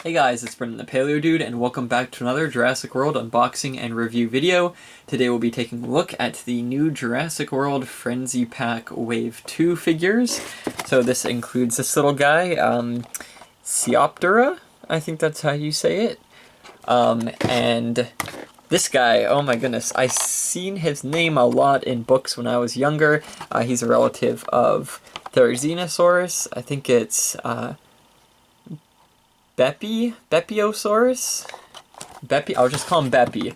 Hey guys, it's Brendan the Paleo Dude, and welcome back to another Jurassic World unboxing and review video. Today we'll be taking a look at the new Jurassic World Frenzy Pack Wave 2 figures. So this includes this little guy, Seoptera, I think that's how you say it. And this guy, oh my goodness, I've seen his name a lot in books when I was younger. He's a relative of Therizinosaurus. I think it's Beipiaosaurus? I'll just call him Bepi.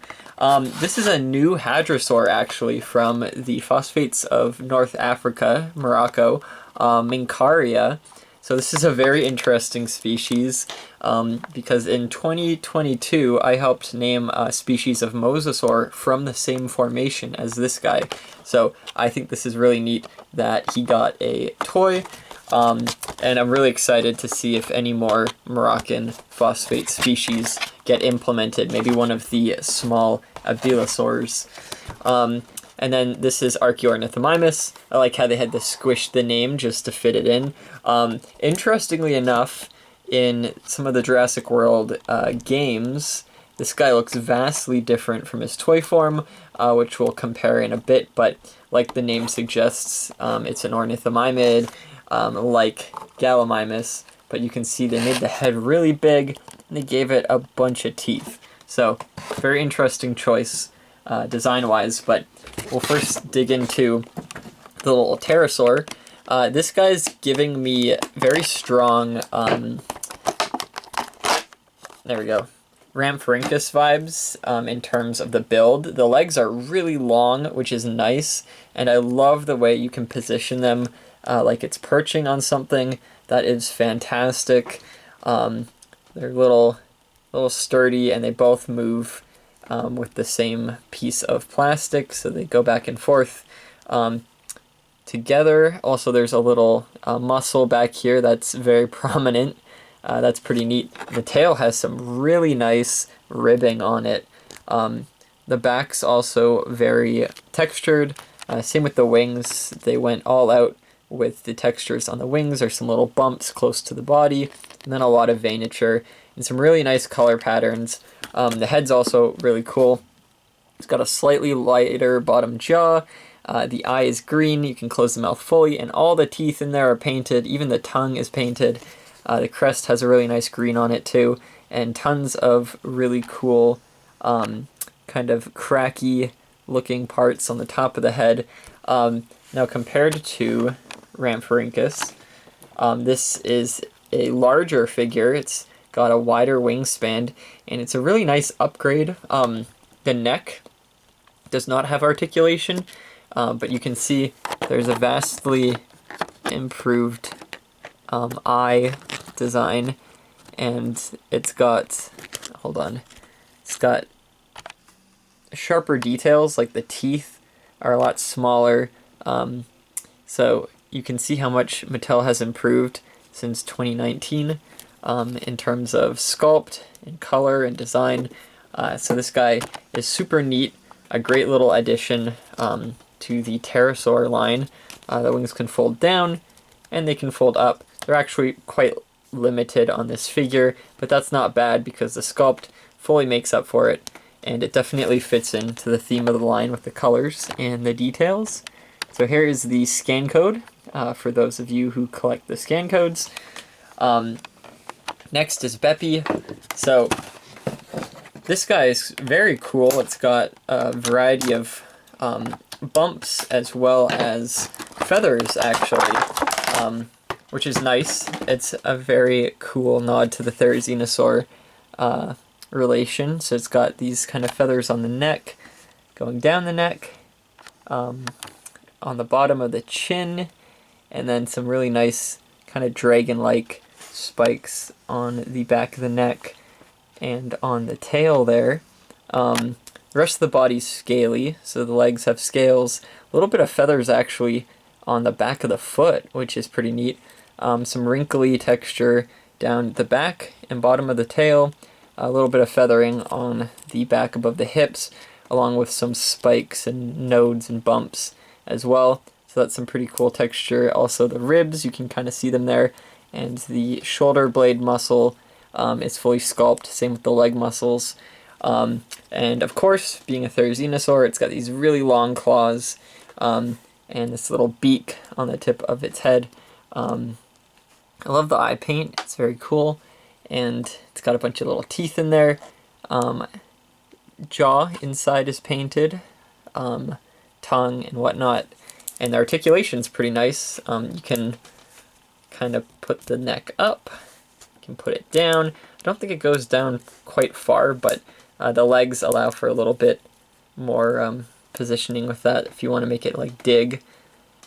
This is a new hadrosaur, actually, from the phosphates of North Africa, Morocco, Minqaria. So this is a very interesting species, because in 2022, I helped name a species of mosasaur from the same formation as this guy. So I think this is really neat that he got a toy. And I'm really excited to see if any more Moroccan phosphate species get implemented. Maybe one of the small Abilasaurs. And then this is Archaeornithomimus. I like how they had to squish the name just to fit it in. Interestingly enough, in some of the Jurassic World games, this guy looks vastly different from his toy form, which we'll compare in a bit. But like the name suggests, it's an ornithomimid. Like Gallimimus, but you can see they made the head really big and they gave it a bunch of teeth. So, very interesting choice design-wise, but we'll first dig into the little pterosaur. This guy's giving me very strong, there we go, Rhamphorhynchus vibes in terms of the build. The legs are really long, which is nice, and I love the way you can position them like it's perching on something. That is fantastic. They're little sturdy, and they both move with the same piece of plastic, so they go back and forth together. Also, there's a little muscle back here that's very prominent. That's pretty neat. The tail has some really nice ribbing on it. The back's also very textured. Same with the wings. They went all out with the textures on the wings. There's some little bumps close to the body, and then a lot of veinature, and some really nice color patterns. The head's also really cool. It's got a slightly lighter bottom jaw. The eye is green. You can close the mouth fully, and all the teeth in there are painted. Even the tongue is painted. The crest has a really nice green on it too, and tons of really cool kind of cracky looking parts on the top of the head. Now compared to Rhamphorhynchus, this is a larger figure. It's got a wider wingspan, and it's a really nice upgrade. The neck does not have articulation, but you can see there's a vastly improved eye design, and it's got, hold on, it's got sharper details, like the teeth are a lot smaller, so you can see how much Mattel has improved since 2019 in terms of sculpt and color and design. So this guy is super neat, a great little addition to the pterosaur line. The wings can fold down and they can fold up. They're actually quite limited on this figure, but that's not bad because the sculpt fully makes up for it, and it definitely fits into the theme of the line with the colors and the details. So here is the scan code for those of you who collect the scan codes. Next is Bepi. So this guy is very cool. It's got a variety of bumps as well as feathers, actually, which is nice. It's a very cool nod to the Therizinosaur relation. So it's got these kind of feathers on the neck, going down the neck, on the bottom of the chin, and then some really nice kind of dragon-like spikes on the back of the neck and on the tail there. The rest of the body's scaly, so the legs have scales. A little bit of feathers actually on the back of the foot, which is pretty neat. Some wrinkly texture down the back and bottom of the tail. A little bit of feathering on the back above the hips, along with some spikes and nodes and bumps as well. So that's some pretty cool texture. Also the ribs, you can kind of see them there, and the shoulder blade muscle It's fully sculpted, same with the leg muscles. And of course, being a Therizinosaur, it's got these really long claws, and this little beak on the tip of its head. I love the eye paint, it's very cool, and it's got a bunch of little teeth in there. Jaw inside is painted, tongue and whatnot, and the articulation's pretty nice. You can kind of put the neck up, you can put it down. I don't think it goes down quite far, but the legs allow for a little bit more positioning with that if you want to make it like dig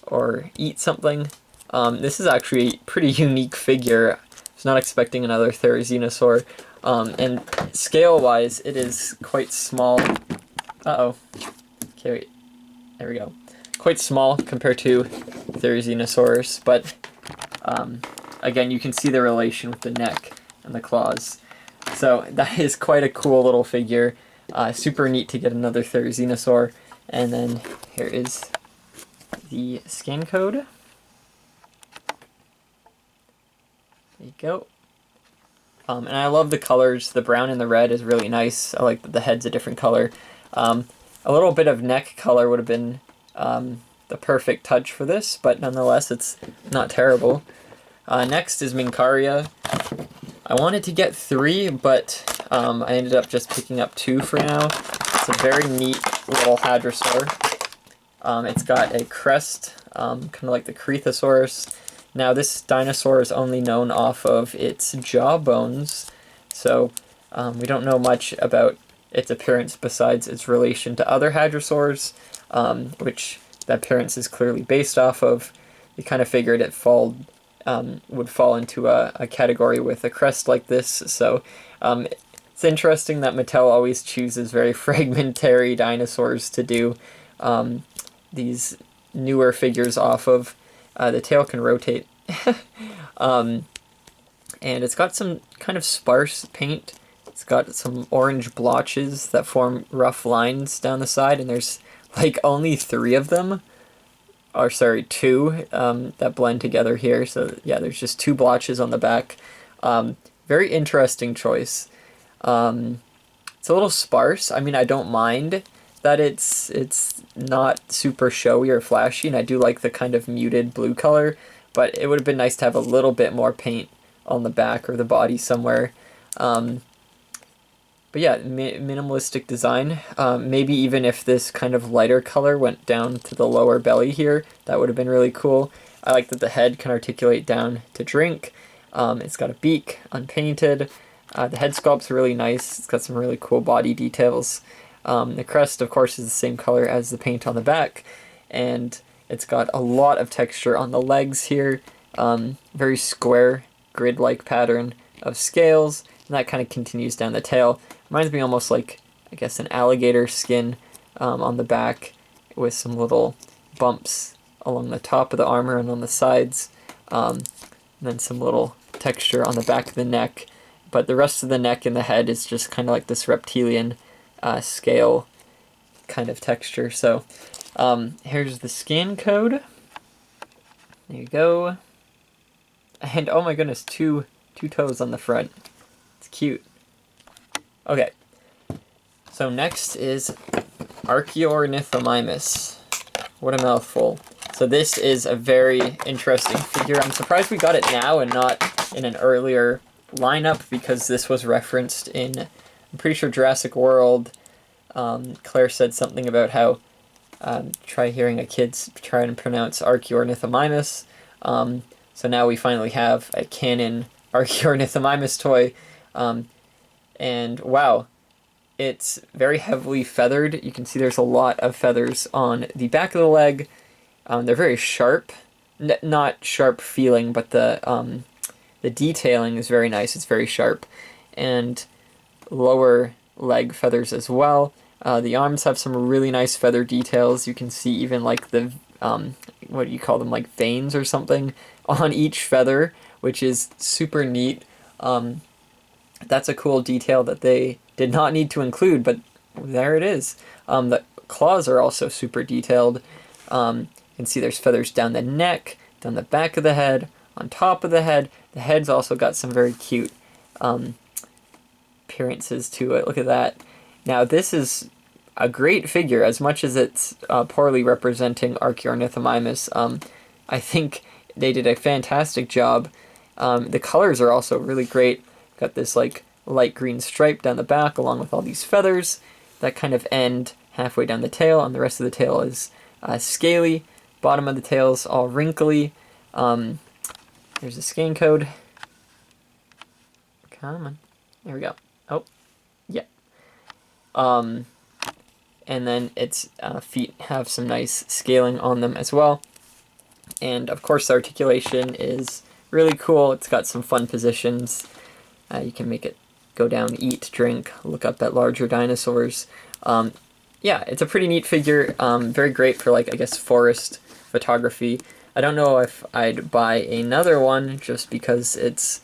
or eat something. This is actually a pretty unique figure. I was not expecting another Therizinosaur. And scale-wise, it is quite small. Uh-oh. Okay, wait. There we go. Quite small compared to Therizinosaurus, but again, you can see the relation with the neck and the claws. So that is quite a cool little figure. Super neat to get another Therizinosaur. And then here is the scan code. There you go. And I love the colors. The brown and the red is really nice. I like that the head's a different color. A little bit of neck color would have been the perfect touch for this, but nonetheless, it's not terrible. Next is Minqaria. I wanted to get 3, but I ended up just picking up 2 for now. It's a very neat little hadrosaur. It's got a crest, kind of like the Cretaceous. Now this dinosaur is only known off of its jaw bones, so we don't know much about its appearance besides its relation to other hadrosaurs, which the appearance is clearly based off of. We kind of figured it would fall into a category with a crest like this, so it's interesting that Mattel always chooses very fragmentary dinosaurs to do these newer figures off of. The tail can rotate. And it's got some kind of sparse paint. It's got some orange blotches that form rough lines down the side, and there's like only 3 of them. Or sorry, 2 that blend together here. So yeah, there's just 2 blotches on the back. Very interesting choice. It's a little sparse. I mean, I don't mind that it's not super showy or flashy, and I do like the kind of muted blue color, but it would have been nice to have a little bit more paint on the back or the body somewhere. But yeah, minimalistic design. Maybe even if this kind of lighter color went down to the lower belly here, that would have been really cool. I like that the head can articulate down to drink. It's got a beak, unpainted. The head sculpt's really nice. It's got some really cool body details. The crest, of course, is the same color as the paint on the back, and it's got a lot of texture on the legs here. Very square, grid-like pattern of scales, and that kind of continues down the tail. Reminds me almost like, I guess, an alligator skin on the back with some little bumps along the top of the armor and on the sides, and then some little texture on the back of the neck. But the rest of the neck and the head is just kind of like this reptilian scale kind of texture. So here's the scan code. There you go. And oh my goodness, two toes on the front. It's cute. Okay, so next is Archaeornithomimus. What a mouthful. So this is a very interesting figure. I'm surprised we got it now and not in an earlier lineup, because this was referenced in, I'm pretty sure, Jurassic World. Claire said something about how try hearing a kid try and pronounce Archaeornithomimus. So now we finally have a canon Archaeornithomimus toy. And wow, it's very heavily feathered. You can see there's a lot of feathers on the back of the leg. They're very sharp. Not sharp feeling, but the detailing is very nice. It's very sharp. And lower leg feathers as well. The arms have some really nice feather details. You can see even like the, what do you call them, like veins or something on each feather, which is super neat. That's a cool detail that they did not need to include, but there it is. The claws are also super detailed. You can see there's feathers down the neck, down the back of the head, on top of the head. The head's also got some very cute appearances to it. Look at that. Now this is a great figure, as much as it's poorly representing Archaeornithomimus. I think they did a fantastic job. The colors are also really great. Got this like light green stripe down the back along with all these feathers that kind of end halfway down the tail, and the rest of the tail is scaly. Bottom of the tail is all wrinkly. There's a scan code. Come on. There we go. Oh, yeah. And then its feet have some nice scaling on them as well. And of course the articulation is really cool. It's got some fun positions. You can make it go down, eat, drink, look up at larger dinosaurs. Yeah, it's a pretty neat figure. Very great for, like, I guess, forest photography. I don't know if I'd buy another one just because it's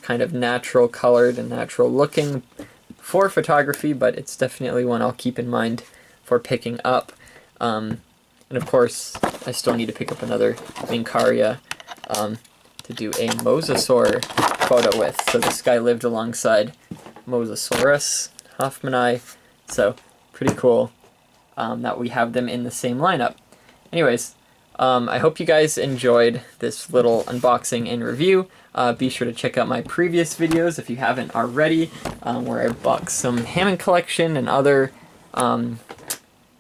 kind of natural colored and natural looking for photography, but it's definitely one I'll keep in mind for picking up. And of course, I still need to pick up another Minqaria to do a mosasaur photo with. So this guy lived alongside Mosasaurus, Hoffmanni, so pretty cool that we have them in the same lineup. Anyways, I hope you guys enjoyed this little unboxing and review. Be sure to check out my previous videos if you haven't already, where I boxed some Hammond collection and other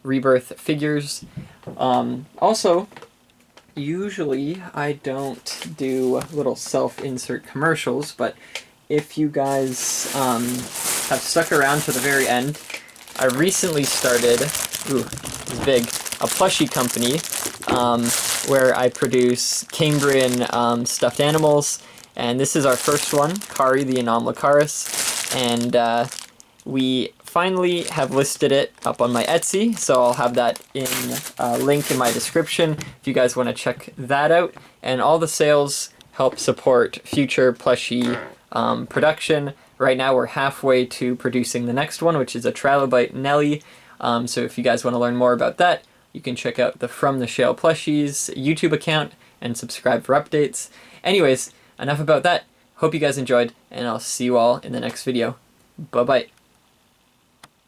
Rebirth figures. Also, usually I don't do little self-insert commercials, but if you guys have stuck around to the very end, I recently started, ooh, it's big, a plushie company where I produce Cambrian stuffed animals, and this is our first one, Kari the Anomalocaris, and we finally have listed it up on my Etsy, so I'll have that in a link in my description if you guys want to check that out. And all the sales help support future plushie production. Right now we're halfway to producing the next one, which is a trilobite Nelly. So if you guys want to learn more about that, you can check out the From the Shale Plushies YouTube account and subscribe for updates. Anyways, enough about that. Hope you guys enjoyed, and I'll see you all in the next video. Bye-bye.